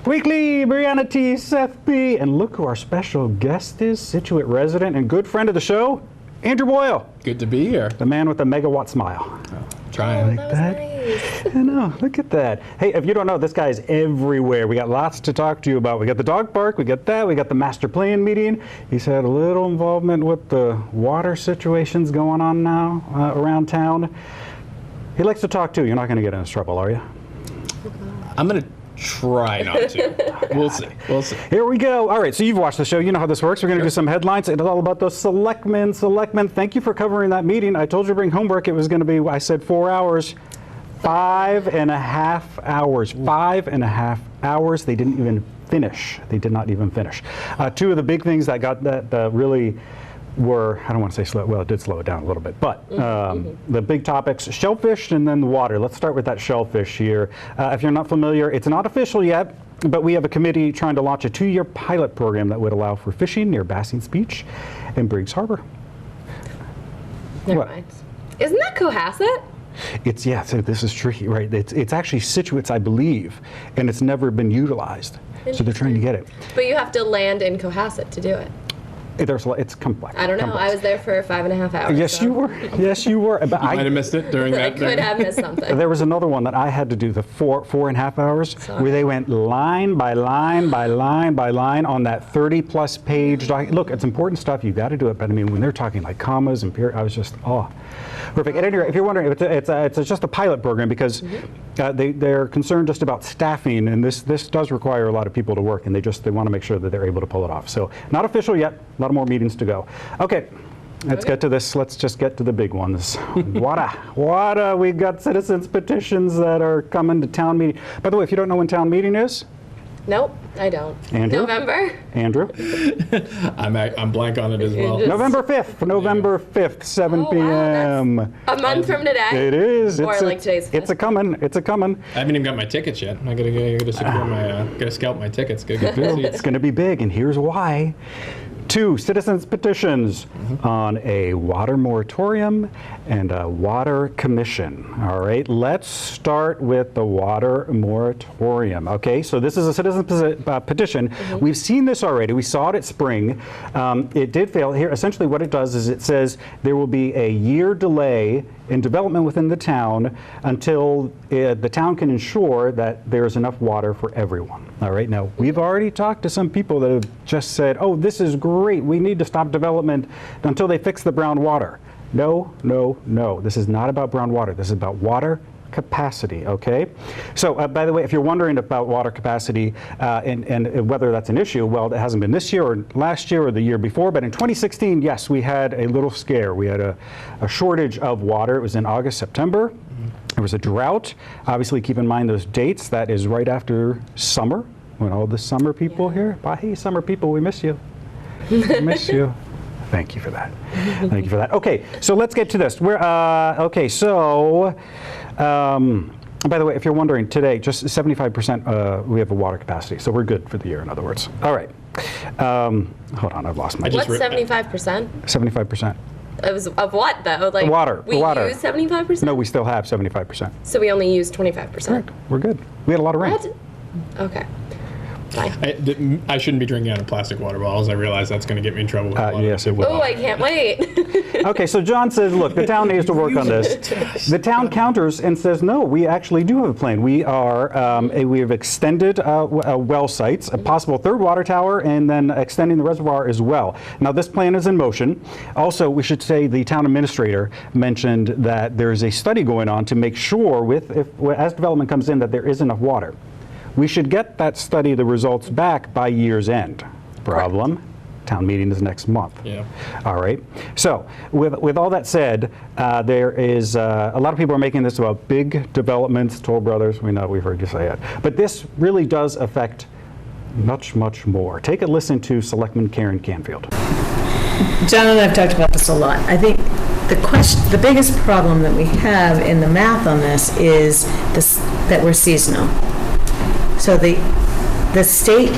Weekly, Brianna T, Seth B, and look who our special guest is, Scituate resident and good friend of the show, Andrew Boyle. Good to be here. The man with the megawatt smile. Trying. That was nice. I know, look at that. Hey, if you don't know, this guy's everywhere. We got lots to talk to you about. We got the dog park, we got that, we got the master plan meeting. He's had a little involvement with the water situations going on now around town. He likes to talk too. You're not going to get into trouble, are you? I'm going to try not to. We'll see. We'll see. Here we go. All right, so you've watched the show. You know how this works. We're going to do some headlines. It's all about those selectmen. Selectmen, thank you for covering that meeting. I told you to bring homework. It was going to be, I said 4 hours. 5.5 hours. 5.5 hours. They didn't even finish. They did not even finish. Two of the big things that got that really were, I don't want to say slow, well, it did slow it down a little bit, but the big topics, shellfish and then the water. Let's start with that shellfish here. If you're not familiar, it's not official yet, but we have a committee trying to launch a 2-year pilot program that would allow for fishing near Bassing's Beach and Briggs Harbor. Never mind. Isn't that Cohasset? It's, yeah, so this is tricky, right? It's actually Scituate's, I believe, and it's never been utilized. So they're trying to get it. But you have to land in Cohasset to do it. It's complex. I don't know. Complex. I was there for 5.5 hours. Yes, so. you were. Yes, you were. But I might have missed it during I that. could have missed something. There was another one that I had to do, the 4.5 hours, where they went line by line by line by line on that 30-plus page document. Look, it's important stuff. You got to do it. But I mean, when they're talking like commas and period, I was just, perfect. At any rate, if you're wondering, it's just a pilot program because they're concerned just about staffing, and this does require a lot of people to work, and they want to make sure that they're able to pull it off. So not official yet. A lot of more meetings to go. Okay. Let's get to this. Let's just get to the big ones. WADA. We got citizens petitions that are coming to town meeting. By the way, if you don't know when town meeting is. Nope, I don't. Andrew? November? Andrew? I'm blank on it as well. November 5th. November 5th, 7 p.m. Wow, a month from today? It is. Or like today's 5th? It's a coming. It's a coming. I haven't even got my tickets yet. I gotta secure gotta scalp my tickets. Gotta get the It's seats. going to be big, and here's why. 2 citizens petitions on a water moratorium and a water commission. All right, let's start with the water moratorium. Okay, so this is a citizen petition. We've seen this already. We saw it at spring. It did fail. Here, essentially what it does is it says there will be a year delay in development within the town until the town can ensure that there's enough water for everyone. All right, now we've already talked to some people that have just said, oh, this is great, we need to stop development until they fix the brown water. No, no, no, this is not about brown water, this is about water capacity, okay? So, by the way, if you're wondering about water capacity and whether that's an issue, well, it hasn't been this year or last year or the year before, but in 2016, yes, we had a little scare. We had a shortage of water. It was in August, September. There was a drought. Obviously, keep in mind those dates. That is right after summer, when all the summer people here. Hey, summer people, we miss you. We miss you. Thank you for that. Thank you for that. Okay, so let's get to this. Okay, so, by the way, if you're wondering, today, just 75% we have a water capacity, so we're good for the year, in other words. All right. Hold on, I've lost my... What's 75%? 75%. Of what, though? Like water. We water. use 75%? No, we still have 75%. So we only use 25%? Correct. We're good. We had a lot of rain. What? Okay. Fine. I shouldn't be drinking out of plastic water bottles. I realize that's going to get me in trouble. With Yes, it will. Oh, I can't wait. Okay, so John says, look, the town needs to work on this. The town counters and says, no, we actually do have a plan. We have extended well sites, a possible third water tower, and then extending the reservoir as well. Now, this plan is in motion. Also, we should say the town administrator mentioned that there's a study going on to make sure, as development comes in, that there is enough water. We should get that study, the results back by year's end. Problem, correct. Town meeting is next month. Yeah. All right. So with all that said, there is a lot of people are making this about big developments, Toll Brothers, we know, we've heard you say it. But this really does affect much, much more. Take a listen to Selectman Karen Canfield. John and I have talked about this a lot. I think the biggest problem that we have in the math on this is that we're seasonal. So the state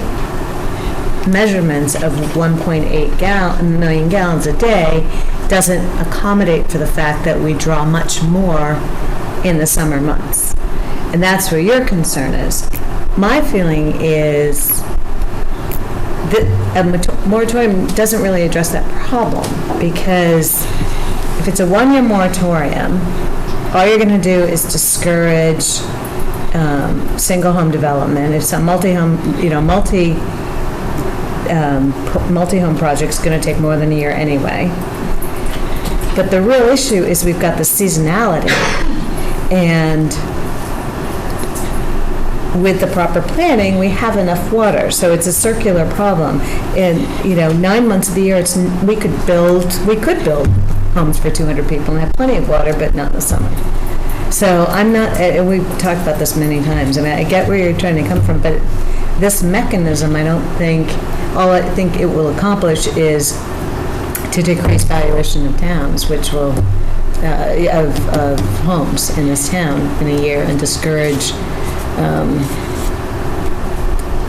measurements of 1.8 million gallons a day doesn't accommodate for the fact that we draw much more in the summer months. And that's where your concern is. my feeling is that a moratorium doesn't really address that problem, because if it's a one-year moratorium, all you're going to do is discourage single home development. If some multi-home project's going to take more than a year anyway. But the real issue is we've got the seasonality, and with the proper planning, we have enough water. So it's a circular problem. And 9 months of the year, we could build homes for 200 people and have plenty of water, but not in the summer. So I'm not, and we've talked about this many times. I mean, I get where you're trying to come from, but this mechanism, all I think it will accomplish is to decrease valuation of towns, which will, of homes in this town in a year, and discourage.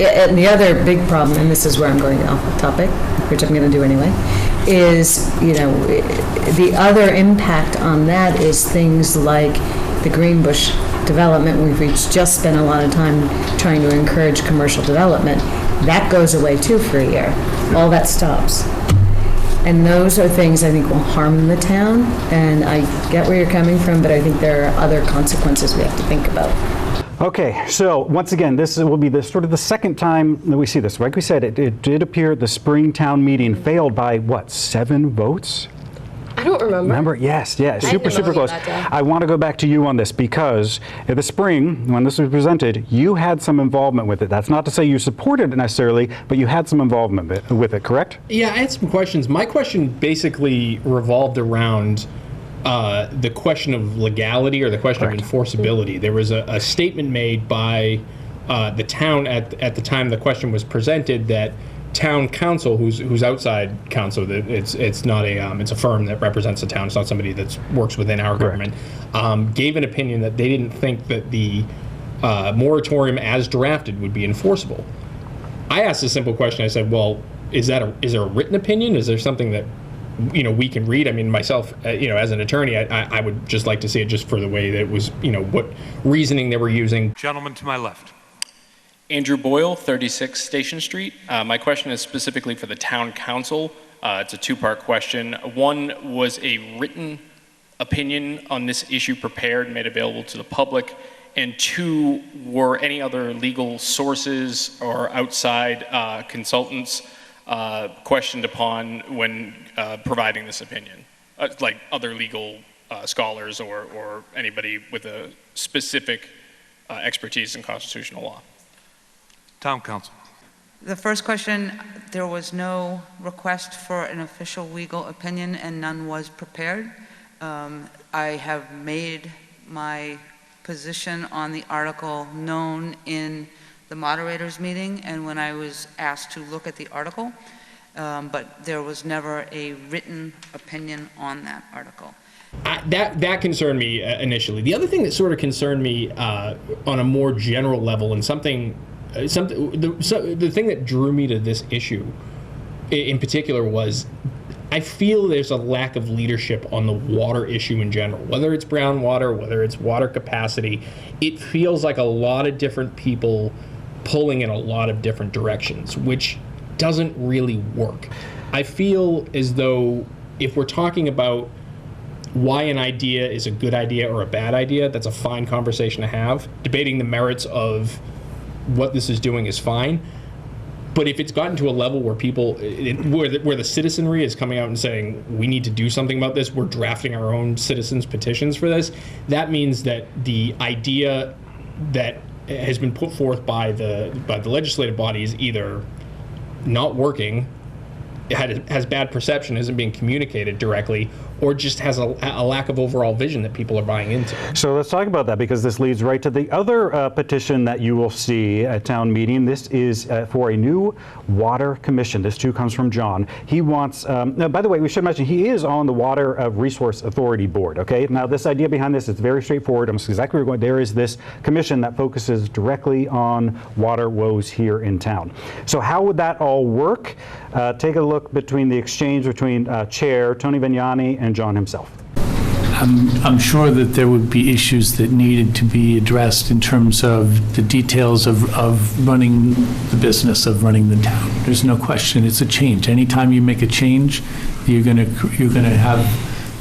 And the other big problem, and this is where I'm going off topic, which I'm going to do anyway, is, the other impact on that is things like the Greenbush development. We've just spent a lot of time trying to encourage commercial development. That goes away too for a year. All that stops. And those are things I think will harm the town. And I get where you're coming from, but I think there are other consequences we have to think about. Okay, so once again, this will be sort of the second time that we see this. Like we said, it did appear at the spring town meeting failed by, 7 votes? I don't remember. Remember? Yes, super close. I want to go back to you on this, because in the spring, when this was presented, you had some involvement with it. That's not to say you supported it necessarily, but you had some involvement with it, correct? Yeah, I had some questions. My question basically revolved around the question of legality, or the question of enforceability. There was a statement made by the town at the time the question was presented that town council, who's outside council, that it's not it's a firm that represents the town. It's not somebody that works within our government. Gave an opinion that they didn't think that the moratorium as drafted would be enforceable. I asked a simple question. I said, well, is there a written opinion? Is there something that we can read? I mean, myself, as an attorney, I would just like to see it just for the way that it was, what reasoning they were using. Gentleman to my left. Andrew Boyle, 36 Station Street. My question is specifically for the town council. It's a two-part question. One, was a written opinion on this issue prepared and made available to the public? And two, were any other legal sources or outside consultants questioned upon when providing this opinion, like other legal scholars or anybody with a specific expertise in constitutional law? Town council. The first question, there was no request for an official legal opinion, and none was prepared. I have made my position on the article known in the moderator's meeting and when I was asked to look at the article, but there was never a written opinion on that article. That concerned me initially. The other thing that sort of concerned me on a more general level, and the thing that drew me to this issue in particular was, I feel there's a lack of leadership on the water issue in general, whether it's brown water, whether it's water capacity. It feels like a lot of different people pulling in a lot of different directions, which doesn't really work. I feel as though if we're talking about why an idea is a good idea or a bad idea, that's a fine conversation to have. Debating the merits of what this is doing is fine. But if it's gotten to a level where people, where the citizenry is coming out and saying, we need to do something about this, we're drafting our own citizens' petitions for this, that means that the idea that has been put forth by the legislative body is either not working, has bad perception, isn't being communicated directly, or just has a lack of overall vision that people are buying into. So let's talk about that, because this leads right to the other petition that you will see at town meeting. This is for a new water commission. This too comes from John. He wants, now, by the way, we should mention he is on the Water Resource Authority Board, okay? Now this idea behind this is very straightforward. Almost exactly where we're going. There is this commission that focuses directly on water woes here in town. So how would that all work? Take a look between the exchange between Chair Tony Vignani and John himself. I'm sure that there would be issues that needed to be addressed in terms of the details of running the business, of running the town. There's no question, it's a change. Anytime you make a change, you're gonna have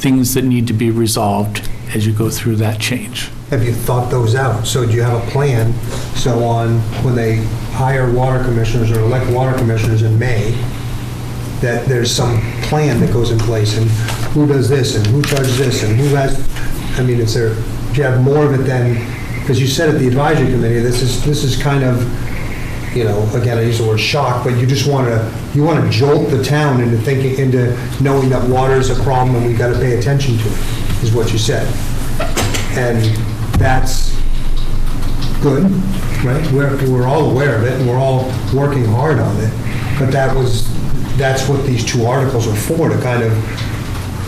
things that need to be resolved as you go through that change. Have you thought those out? So do you have a plan? So on, when they hire water commissioners or elect water commissioners in May, that there's some plan that goes in place, and who does this, and who charges this, and who has, I mean, is there, do you have more of it than, because you said at the advisory committee, this is kind of, you know, again, I use the word shock, but you just want to jolt the town into thinking, into knowing that water is a problem and we got to pay attention to it, is what you said. And that's good, right? We're all aware of it, and we're all working hard on it, but that's what these two articles are for, to kind of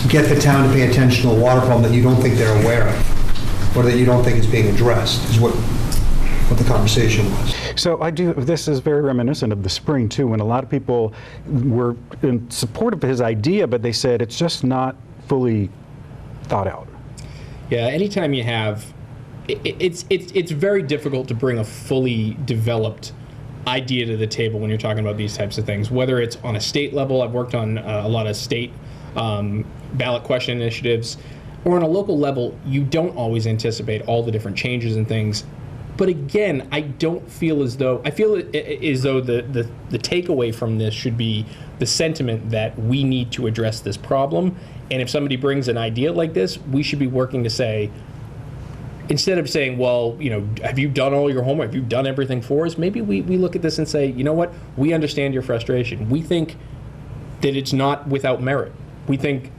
get the town to pay attention to a water problem that you don't think they're aware of, or that you don't think is being addressed, is what the conversation was. So this is very reminiscent of the spring too, when a lot of people were in support of his idea, but they said it's just not fully thought out. Yeah, anytime you have, it's very difficult to bring a fully developed idea to the table when you're talking about these types of things, whether it's on a state level. I've worked on a lot of state ballot question initiatives, or on a local level. You don't always anticipate all the different changes and things. But again, I don't feel as though, the takeaway from this should be the sentiment that we need to address this problem. And if somebody brings an idea like this, we should be working to say, instead of saying, well, you know, have you done all your homework? Have you done everything for us? Maybe we look at this and say, you know what? We understand your frustration. We think that it's not without merit. We think,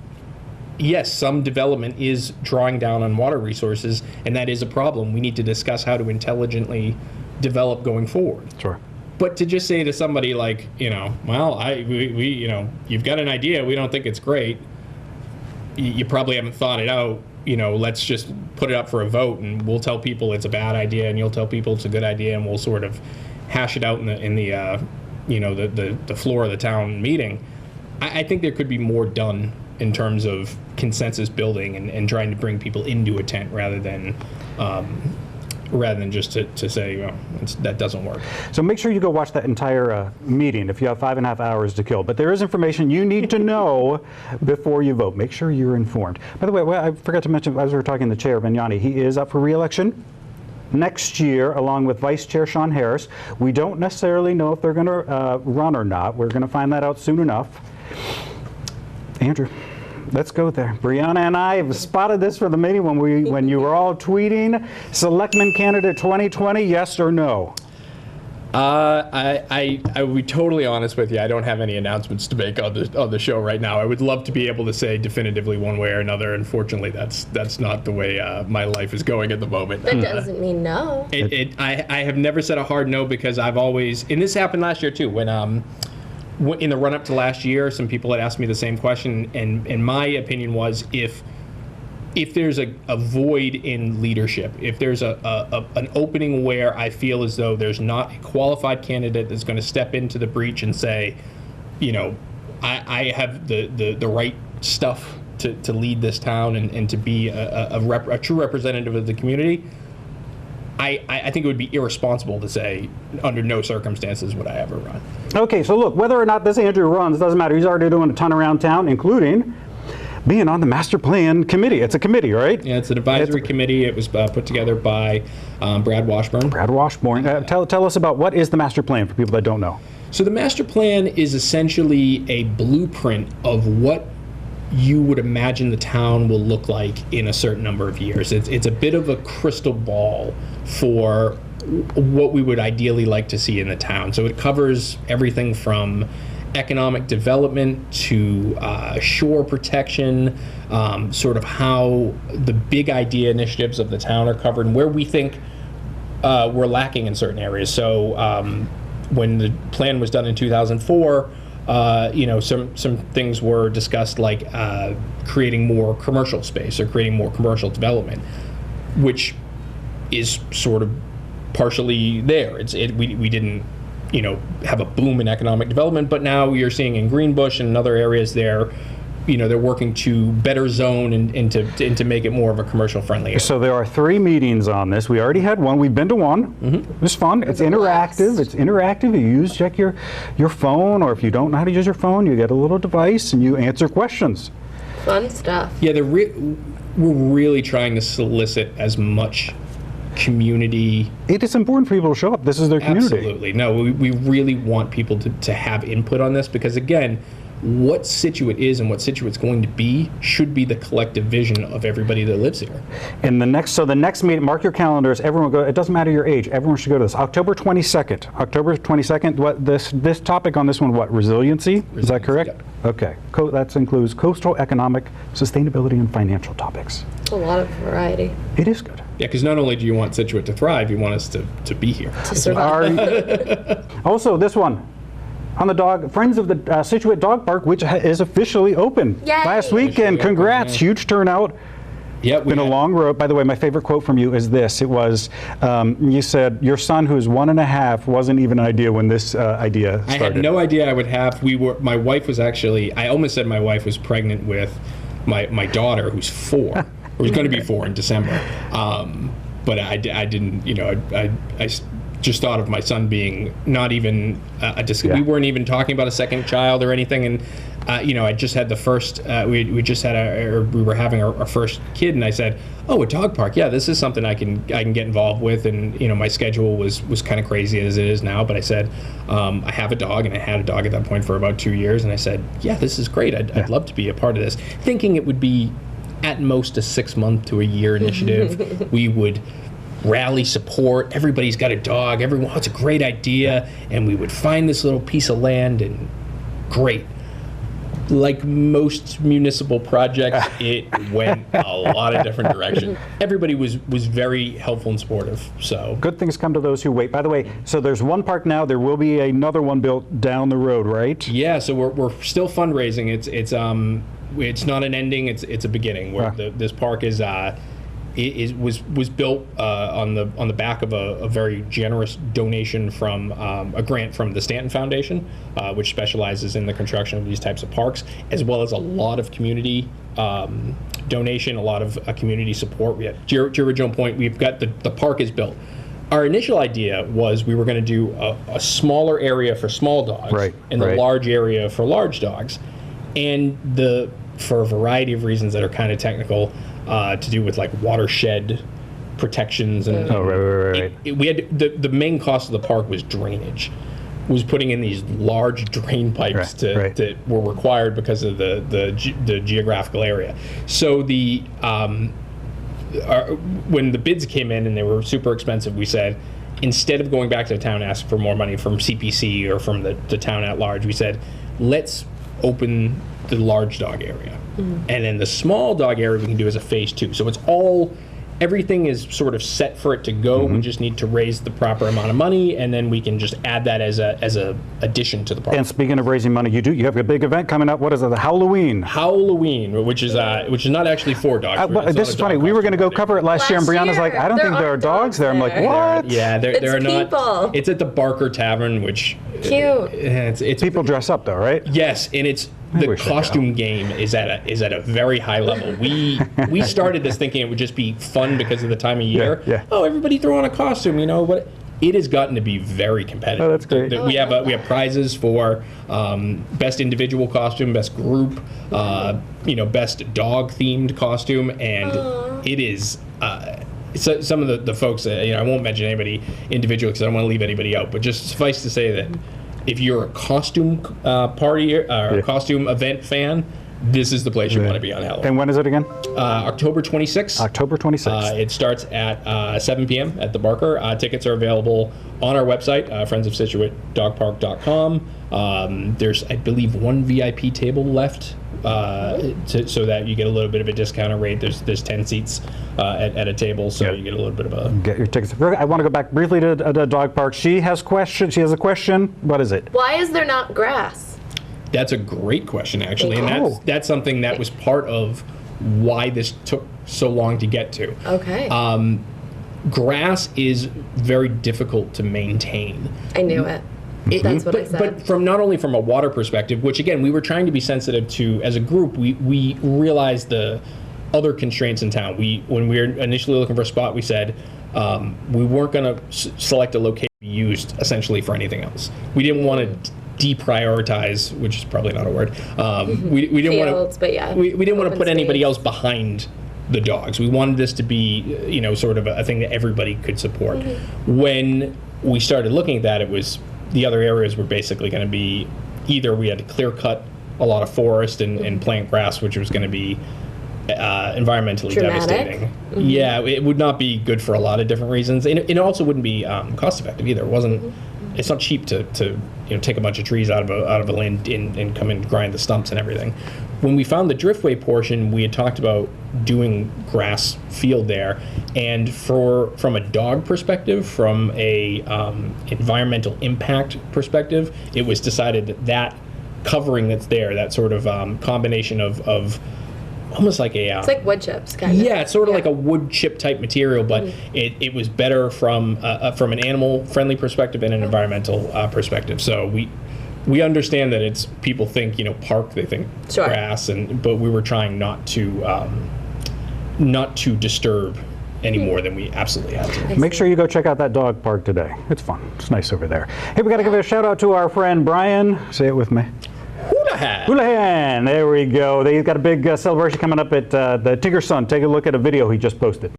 yes, some development is drawing down on water resources, and that is a problem. We need to discuss how to intelligently develop going forward. Sure. But to just say to somebody like, you know, well, you know, you've got an idea, we don't think it's great, you probably haven't thought it out, you know, let's just put it up for a vote, and we'll tell people it's a bad idea, and you'll tell people it's a good idea, and we'll sort of hash it out in the you know, the floor of the town meeting. I think there could be more done in terms of consensus building and trying to bring people into a tent rather than just to say, well, that doesn't work. So make sure you go watch that entire meeting if you have 5.5 hours to kill. But there is information you need to know before you vote. Make sure you're informed. By the way, I forgot to mention, as we were talking to the chair, Vignani, he is up for re-election next year, along with Vice Chair Sean Harris. We don't necessarily know if they're going to run or not. We're going to find that out soon enough. Andrew, let's go there. Brianna and I have spotted this for the meeting when you were all tweeting. Selectman candidate 2020, yes or no? I will be totally honest with you. I don't have any announcements to make on the show right now. I would love to be able to say definitively one way or another. Unfortunately, that's not the way my life is going at the moment. That doesn't mean no. I have never said a hard no, because I've always, and this happened last year too, when in the run-up to last year, some people had asked me the same question, and my opinion was, if there's a void in leadership, if there's an opening where I feel as though there's not a qualified candidate that's going to step into the breach and say, you know, I have the right stuff to lead this town and to be a true representative of the community, I think it would be irresponsible to say, under no circumstances would I ever run. Okay, so look, whether or not this Andrew runs, doesn't matter. He's already doing a ton around town, including being on the master plan committee. It's a committee, right? Yeah, it's an advisory committee. It was put together by Brad Washburn. Brad Washburn. Tell us about, what is the master plan for people that don't know? So the master plan is essentially a blueprint of what you would imagine the town will look like in a certain number of years. It's a bit of a crystal ball for what we would ideally like to see in the town. So it covers everything from economic development to shore protection, sort of how the big idea initiatives of the town are covered, and where we think we're lacking in certain areas. So when the plan was done in 2004, you know, some things were discussed, like creating more commercial space or creating more commercial development, which is sort of partially there. We didn't, you know, have a boom in economic development, but now you're seeing in Greenbush and other areas there they're working to better zone and to make it more of a commercial friendly area. So there are 3 meetings on this. We already had one. We've been to one. It was fun. It's interactive. It's interactive. You check your phone, or if you don't know how to use your phone, you get a little device and you answer questions. Fun stuff. Yeah, we're really trying to solicit as much community. It is important for people to show up. This is their community. Absolutely. No, we really want people to have input on this, because again, what Scituate is and what Scituate's going to be should be the collective vision of everybody that lives here. And the next meeting, mark your calendars. Everyone go. It doesn't matter your age. Everyone should go to this. October 22nd. October 22nd. What this topic on this one? What, resiliency? Is that correct? Yep. Okay. That includes coastal, economic, sustainability, and financial topics. A lot of variety. It is good. Yeah, because not only do you want Scituate to thrive, you want us to be here. To survive. Also, this one. On the dog, Friends of the Scituate Dog Park, which is officially open Yay! last weekend. Congrats, huge turnout. Yeah, Been a long road. By the way, my favorite quote from you is this. It was, you said, your son, who's 1.5, wasn't even an idea when this idea started. I had no idea I would have. My wife was actually, I almost said my wife was pregnant with my daughter, who's 4, who's going to be 4 in December. But I didn't, I just thought of my son being not even we weren't even talking about a second child or anything, and I just had the first we were having our first kid, and I said, oh, a dog park, yeah, this is something I can get involved with, and my schedule was kind of crazy as it is now, but I said, I have a dog, and I had a dog at that point for about 2 years, and I said, yeah, this is great, I'd love to be a part of this, thinking it would be at most a 6-month to a year initiative. We would rally support, everybody's got a dog, everyone, it's a great idea, and we would find this little piece of land, and great. Like most municipal projects, it went a lot of different directions. Everybody was very helpful and supportive. So good things come to those who wait. By the way, so there's one park now. There will be another one built down the road, right? Yeah. So we're still fundraising. It's not an ending. It's a beginning. Where this park is. Was built on the back of a very generous donation from a grant from the Stanton Foundation, which specializes in the construction of these types of parks, as well as a lot of community donation, a lot of community support. To your original point, we've got the park is built. Our initial idea was we were going to do a smaller area for small dogs, and the large area for large dogs, and for a variety of reasons that are kind of technical. To do with like watershed protections and we had the main cost of the park was drainage, was putting in these large drain pipes that were required because of the geographical area. So when the bids came in and they were super expensive, we said, instead of going back to the town and asking for more money from CPC or from the town at large, we said, let's open the large dog area. And then the small dog area we can do as a phase 2. So everything is sort of set for it to go. We just need to raise the proper amount of money, and then we can just add that as a addition to the park. And speaking of raising money, you have a big event coming up. What is it? The Halloween, which is not actually for dogs. This is funny. We were going to go cover it last year, and Brianna's like, I don't think there are dogs there. I'm like, what? There are not. People. It's at the Barker Tavern, which cute. It's people dress up though, right? Yes, and the costume game is at a very high level. We started this thinking it would just be fun because of the time of year. Oh, everybody throw on a costume, what? It has gotten to be very competitive. Oh, that's great. We have prizes for best individual costume, best group, best dog themed costume, and it is. So some of the folks, I won't mention anybody individually because I don't want to leave anybody out, but just suffice to say that if you're a costume party or a costume event fan, this is the place you want to be on Halloween. And when is it again? October 26th. October 26th. It starts at 7 p.m. at the Barker. Tickets are available on our website, friendsofscituatedogpark.com. There's, I believe, one VIP table left. So that you get a little bit of a discounted rate. There's 10 seats at a table, so you get a little bit of a... Get your tickets. I want to go back briefly to the dog park. She has a question. What is it? Why is there not grass? That's a great question, actually, and that's something that was part of why this took so long to get to. Okay. Grass is very difficult to maintain. I knew it. That's what I said. But from not only from a water perspective, which again we were trying to be sensitive to as a group, we realized the other constraints in town. When we were initially looking for a spot, we said we weren't going to select a location to be used essentially for anything else. We didn't want to deprioritize, which is probably not a word. We didn't want to. But yeah, we didn't want to put open anybody space. else behind the dogs. We wanted this to be, sort of a thing that everybody could support. When we started looking at that, it was the other areas were basically going to be either we had to clear cut a lot of forest and plant grass, which was going to be environmentally Dramatic. devastating. Yeah, it would not be good for a lot of different reasons, and it also wouldn't be cost effective either. It wasn't. It's not cheap to take a bunch of trees out of a land and come and grind the stumps and everything. When we found the driftway portion, we had talked about doing grass field there, and from a dog perspective, from a environmental impact perspective, it was decided that covering that's there, that sort of combination of almost like a It's like wood chips, kind of. yeah, it's sort of like a wood chip type material, but it was better from an animal friendly perspective and an environmental perspective. So we understand that it's people think park, they think Sure. grass, but we were trying not to disturb any more than we absolutely had to. Make sure you go check out that dog park today. It's fun. It's nice over there. Hey, we got to give a shout out to our friend Brian. Say it with me. Houlihan. There we go. They've got a big celebration coming up at the Tigger Sun. Take a look at a video he just posted.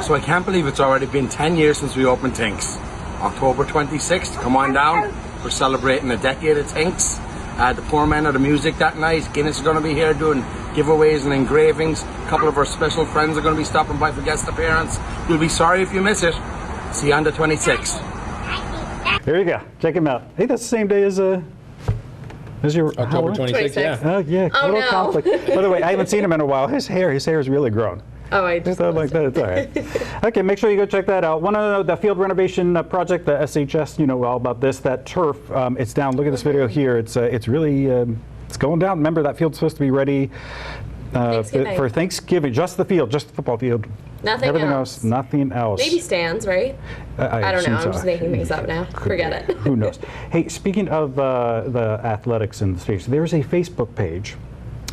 So I can't believe it's already been 10 years since we opened Tinks. October 26th, come on down. We're celebrating a decade of Tinks. The poor men of the music that night. Guinness is going to be here doing giveaways and engravings. A couple of our special friends are going to be stopping by for guest appearance. You'll be sorry if you miss it. See you on the 26th. There you go. Check him out. Hey, that's the same day as your October 26th, yeah. Oh yeah. Oh, little no. conflict. By the way, I haven't seen him in a while. His hair is really grown. Oh, I just Stuff like that. It's all right. Okay, make sure you go check that out. Want to know the field renovation project, the SHS? You know all about this. That turf, it's down. Look at this video here. It's really it's going down. Remember that field's supposed to be ready Thanksgiving. for Thanksgiving. Just the field, just the football field. Nothing Everything else. Nothing else. Maybe stands, right? I don't know. I'm just making things up now. Forget it. Who knows? Hey, speaking of the athletics in the stage, there's a Facebook page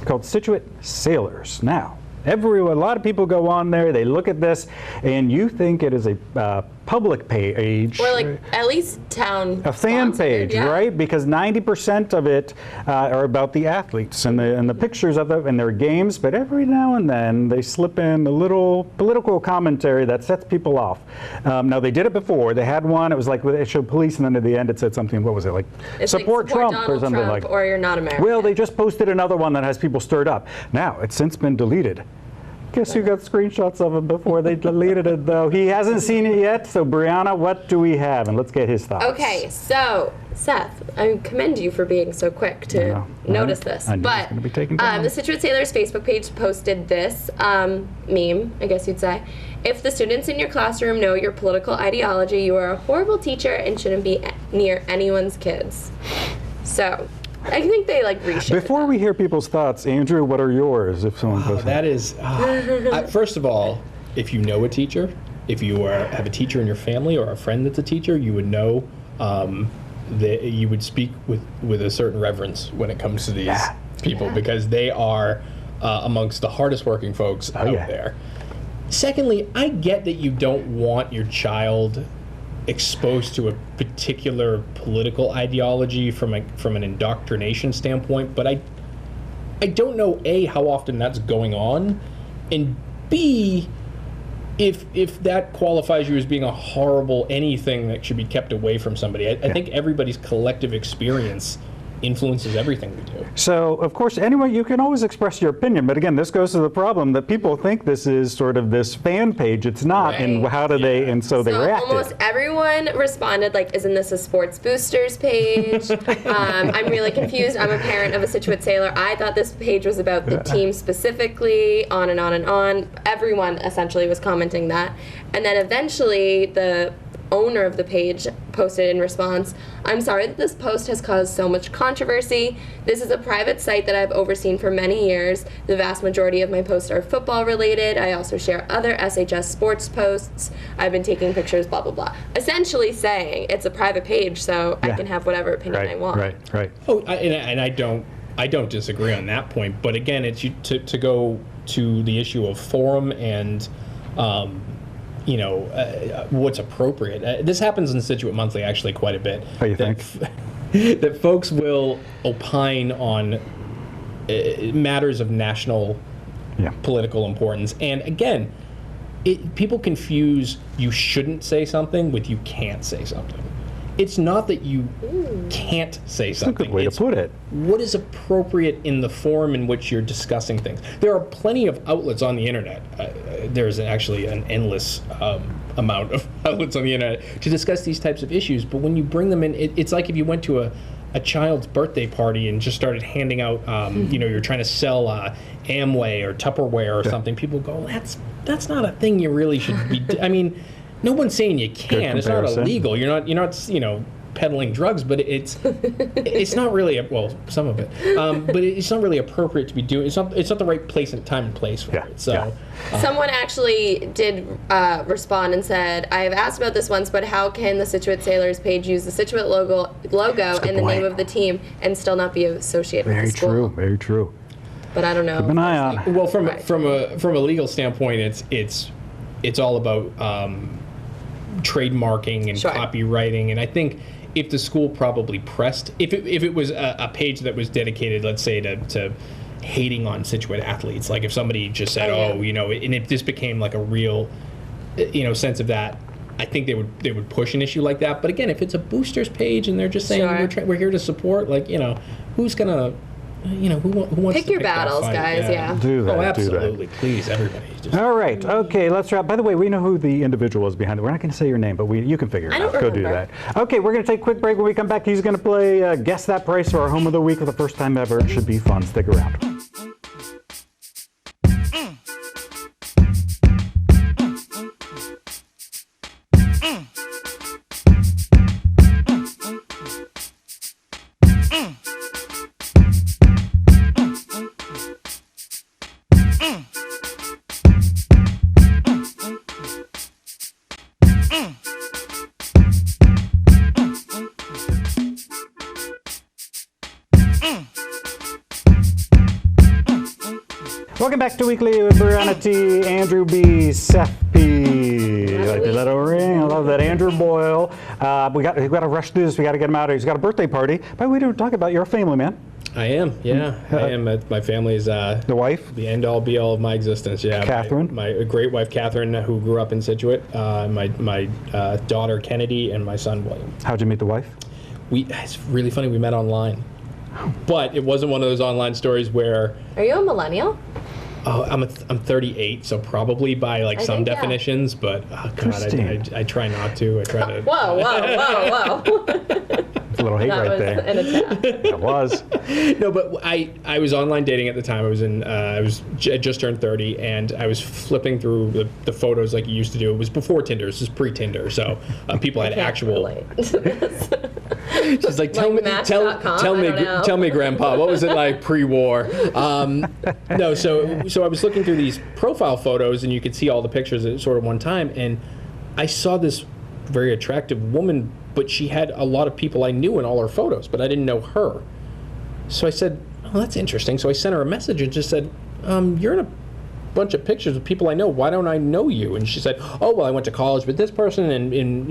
called Scituate Sailors. Now, a lot of people go on there, they look at this, and you think it is a public page. Or like at least town. A fan sponsored, page, yeah. right? Because 90% of it are about the athletes and the pictures of them and their games, but every now and then they slip in a little political commentary that sets people off. Now, they did it before. They had one, it was like it showed police, and then at the end it said something, what was it, like It's support like, Trump Donald or something Trump, like or you're not American. Well, they just posted another one that has people stirred up. Now, it's since been deleted. Guess who got screenshots of him before they deleted it, though? He hasn't seen it yet, so Brianna, what do we have? And let's get his thoughts. Okay, so Seth, I commend you for being so quick to notice this. I knew it was But gonna be taken down. the Scituate Sailors Facebook page posted this meme, I guess you'd say. If the students in your classroom know your political ideology, you are a horrible teacher and shouldn't be near anyone's kids. So, I think they reshared Before we hear people's thoughts, Andrew, what are yours? If someone goes, That is, first of all, if you know a teacher, if you have a teacher in your family or a friend that's a teacher, you would know that you would speak with a certain reverence when it comes to these people because they are amongst the hardest working folks out there. Secondly, I get that you don't want your child exposed to a particular political ideology from an indoctrination standpoint, but I don't know A, how often that's going on, and B, if that qualifies you as being a horrible anything that should be kept away from somebody. I think everybody's collective experience influences everything we do. So, of course, anyway, you can always express your opinion, but again, this goes to the problem that people think this is sort of this fan page. It's not, and how do they, and so they reacted. Almost everyone responded isn't this a sports boosters page? I'm really confused. I'm a parent of a Scituate Sailor. I thought this page was about the team specifically, on and on and on. Everyone essentially was commenting that. And then eventually the owner of the page posted in response, "I'm sorry that this post has caused so much controversy. This is a private site that I've overseen for many years. The vast majority of my posts are football related. I also share other SHS sports posts. I've been taking pictures, blah, blah, blah." Essentially saying it's a private page, so I can have whatever opinion I want. Right. Oh, and I don't disagree on that point. But again, it's to go to the issue of forum and what's appropriate. This happens in the Scituate Monthly actually quite a bit. Oh, you think? That folks will opine on matters of national political importance. And again, people confuse you shouldn't say something with you can't say something. It's not that you can't say something. That's a good way to put it. What is appropriate in the forum in which you're discussing things? There are plenty of outlets on the internet. There's actually an endless amount of outlets on the internet to discuss these types of issues. But when you bring them in, it's like if you went to a child's birthday party and just started handing out, you're trying to sell Amway or Tupperware or something. People go, that's not a thing you really should be. I mean, no one's saying you can. It's not illegal. You're not peddling drugs, but it's not really some of it, but it's not really appropriate to be doing. It's not the right place and time and place for it. So someone actually did respond and said, "I have asked about this once, but how can the Scituate Sailors page use the Scituate logo in the name of the team and still not be associated with the school?" Very true. But I don't know. Keep an eye on. Well, from a legal standpoint, it's all about trademarking and copywriting, and I think if the school probably pressed, if it was a page that was dedicated, let's say, to hating on Scituate athletes, like if somebody just said, and if this became like a real, sense of that, I think they would push an issue like that. But again, if it's a boosters page and they're just saying we're here to support, who's gonna. Who wants pick to your battles, guys. Yeah. Do that. Oh, absolutely. Do that. Please, everybody. All right. Okay. Let's wrap. By the way, we know who the individual is behind it. We're not going to say your name, but you can figure it out. Go do that. Okay. We're going to take a quick break. When we come back, he's going to play Guess That Price for our Home of the Week for the first time ever. It should be fun. Stick around. Welcome back to Weekly with Brianna T, Andrew B, Seth P. Like the little ring. I love that. Andrew Boyle. We got to rush through this. We got to get him out of here. He's got a birthday party. By the way, we didn't talk about your family, man. I am, yeah. I am. My family is the wife, the end all be all of my existence. Yeah, Catherine, my great wife Catherine, who grew up in Scituate. My daughter Kennedy, and my son William. How'd you meet the wife? It's really funny. We met online, but it wasn't one of those online stories where. Are you a millennial? Oh, I'm 38, so probably by some definitions, but God, I try not to. I try to. Whoa! It's a little hate right there. An attack. It was. No, but I was online dating at the time. I just turned 30, and I was flipping through the photos like you used to do. It was before Tinder. This is pre-Tinder, so people had actual. She's like, tell me, Grandpa, what was it like pre-war? No, so I was looking through these profile photos, and you could see all the pictures at sort of one time, and I saw this very attractive woman, but she had a lot of people I knew in all her photos, but I didn't know her. So I said, oh, that's interesting. So I sent her a message and just said, you're in a bunch of pictures of people I know. Why don't I know you? And she said, oh, well, I went to college with this person, and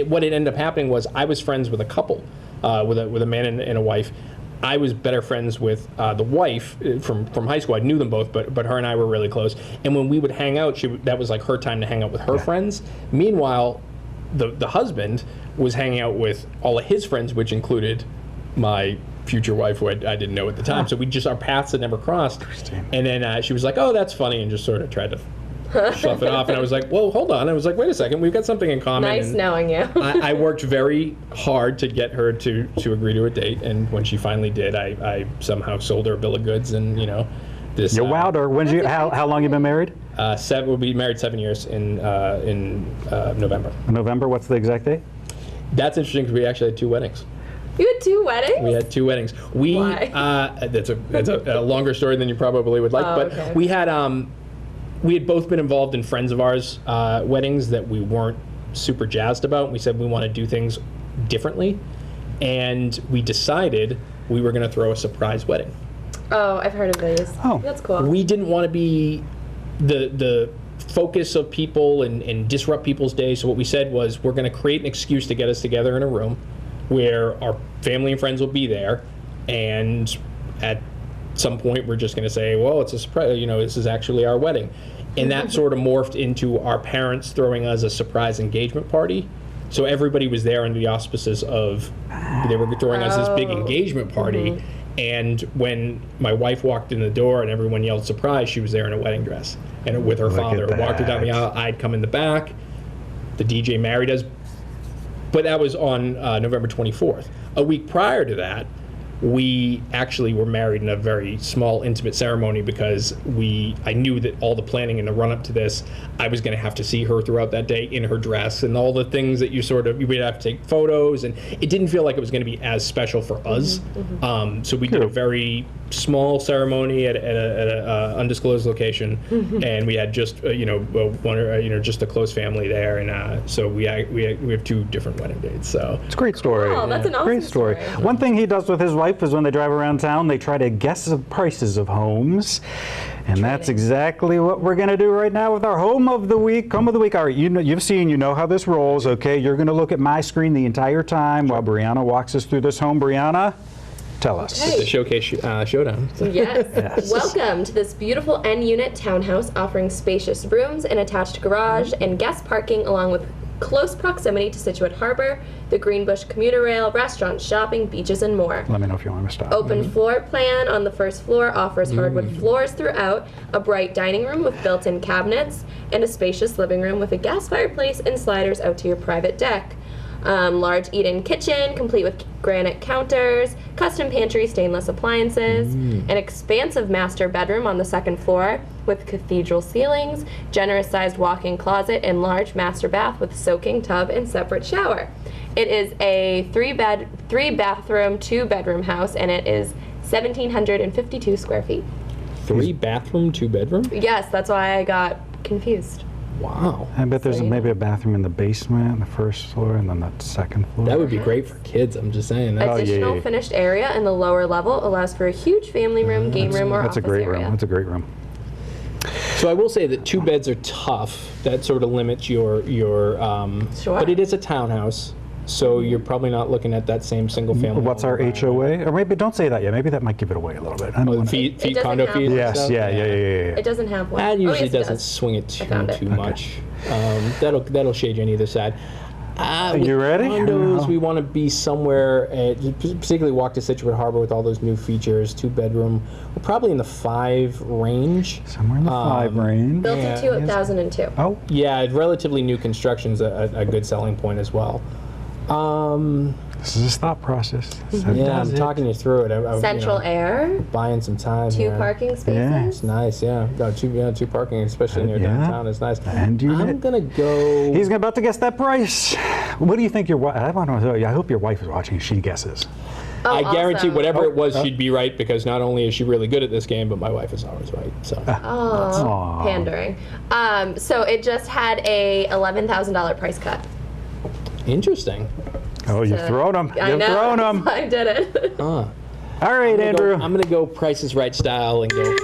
what it ended up happening was I was friends with a couple, with a man and a wife. I was better friends with the wife from high school. I knew them both, but her and I were really close. And when we would hang out, that was like her time to hang out with her friends. Meanwhile, the husband was hanging out with all of his friends, which included my future wife, who I didn't know at the time. So our paths had never crossed. And then she was like, oh, that's funny, and just sort of tried to slough it off. And I was like, whoa, hold on. I was like, wait a second, we've got something in common. Nice knowing you. I worked very hard to get her to agree to a date, and when she finally did, I somehow sold her a bill of goods, and this. You're wilder. When's you? How long you been married? We'll be married 7 years in November. November. What's the exact date? That's interesting because we actually had 2 weddings. You had 2 weddings? We had 2 weddings. Why? That's a longer story than you probably would like. But okay. we had both been involved in friends of ours' weddings that we weren't super jazzed about. We said we want to do things differently, and we decided we were going to throw a surprise wedding. Oh, I've heard of these. Oh. That's cool. We didn't want to be the focus of people and disrupt people's day. So what we said was we're going to create an excuse to get us together in a room where our family and friends will be there, and at some point we're just going to say, well, it's a surprise, this is actually our wedding. And that sort of morphed into our parents throwing us a surprise engagement party. So everybody was there under the auspices of, they were throwing us this big engagement party. And when my wife walked in the door and everyone yelled surprise, she was there in a wedding dress and with her father. Walked her down the aisle, I'd come in the back. The DJ married us. But that was on November 24th. A week prior to that, we actually were married in a very small, intimate ceremony because I knew that all the planning and the run-up to this, I was going to have to see her throughout that day in her dress and all the things that we'd have to take photos, and it didn't feel like it was going to be as special for us. So we did a very small ceremony at an undisclosed location, and we had just one or just a close family there, and so we have 2 different wedding dates. So it's a great story. Oh, that's an awesome great story. One thing he does with his wife is when they drive around town, they try to guess the prices of homes. And that's exactly what we're going to do right now with our Home of the Week. Home of the Week. All right, you know how this rolls, okay? You're going to look at my screen the entire time while Brianna walks us through this home. Brianna, tell us. Okay. The showcase showdown. Yes. Welcome to this beautiful N-unit townhouse offering spacious rooms, an attached garage, and guest parking along with close proximity to Scituate Harbor, the Greenbush commuter rail, restaurants, shopping, beaches, and more. Let me know if you want me to stop. Open floor plan on the first floor offers hardwood floors throughout, a bright dining room with built-in cabinets, and a spacious living room with a gas fireplace and sliders out to your private deck. Large eat-in kitchen, complete with granite counters, custom pantry, stainless appliances, an expansive master bedroom on the second floor with cathedral ceilings, generous-sized walk-in closet, and large master bath with soaking tub and separate shower. It is a 3-bathroom, 2-bedroom house, and it is 1,752 square feet. 3-bathroom, 2-bedroom? Yes, that's why I got confused. Wow. I bet there's maybe a bathroom in the basement, the first floor, and then the second floor. That would be great for kids, I'm just saying. Additional finished area in the lower level allows for a huge family room, game room, or That's office a great area. room. That's a great room. So I will say that 2 beds are tough. That sort of limits your Sure. But it is a townhouse, so you're probably not looking at that same single family. What's our HOA? Or maybe don't say that yet. Maybe that might give it away a little bit. I don't wanna- Fee, It doesn't condo have fees? one. and Yes, stuff? yeah. It doesn't have one. That usually yes, it doesn't does. swing it found it. too much. That'll shade you on either side. With you ready? Condos, we want to be somewhere, particularly walk to Scituate Harbor with all those new features, 2-bedroom. We're probably in the 5 range. Somewhere in the 5 range. Built in 2002. Oh, Yeah, relatively new construction's a good selling point as well. this is a thought process. Yeah, I'm talking you through it. Central air, buying some time. 2 here. parking Yeah. spaces. It's nice, yeah. No, two parking, especially near Yeah. downtown, is nice. And you I'm did. gonna go. He's about to guess that price. What do you think your wife? I hope your wife is watching. She guesses. Oh, I guarantee awesome. whatever it was, she'd be right because not only is she really good at this game, but my wife is always right. So Oh, pandering. So it just had a $11,000 price cut. interesting. Oh, you've thrown him. I You've know. thrown That's him. why I did it. All right, Andrew. I'm gonna go Price is Right style and go.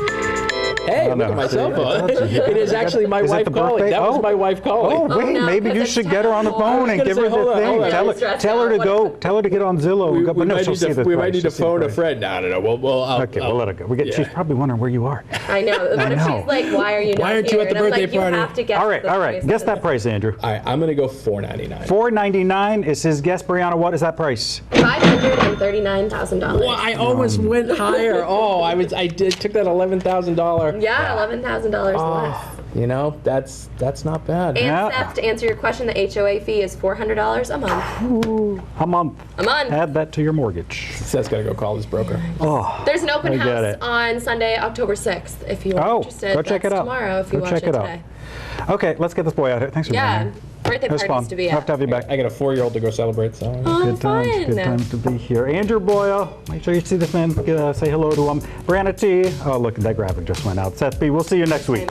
Hey, Oh, look no. at my cell phone. See, It is actually my Is that wife the calling. birthday? That was Oh. my wife calling. Oh, wait, no, maybe 'cause you it's should get her on the 10-4. phone I and was give gonna her say, hold the on, thing. hold on. Tell her, Stressed tell her to out. go. Tell her to get on Zillow. We but no, might she'll need see to, the we might price. need to She'll see the phone a price. friend. No. I'll, Okay, we'll let her go. She's probably wondering where you are. I know. What I if know. she's like, why are you not Why aren't you here? at the And I'm birthday like, party? You have to guess All right. the Guess that price, Andrew. All right, I'm gonna go $4.99. $4.99 is his guess. Brianna, what is that price? $539,000. Well, I almost went higher. Oh, I took that $11,000. Yeah, $11,000 less. You know, that's not bad. And Yeah. Seth, to answer your question, the HOA fee is $400 a month. A month. A month. Add that to your mortgage. Seth's got to go call his broker. Oh, There's an open I get house it. on Sunday, October 6th, if you are Oh, interested. go check That's it out. tomorrow if you Go watch check it it out. today. Okay, let's get this boy out here. Thanks for being Yeah, here. birthday It was parties fun. to be Have at. to have you back. I got a 4-year-old to go celebrate, so. Oh, Good times, fun. good times to be here. Andrew Boyle, make sure you see this man, say hello to him. Brianna T, oh look, that graphic just went out. Seth B, we'll see you next week.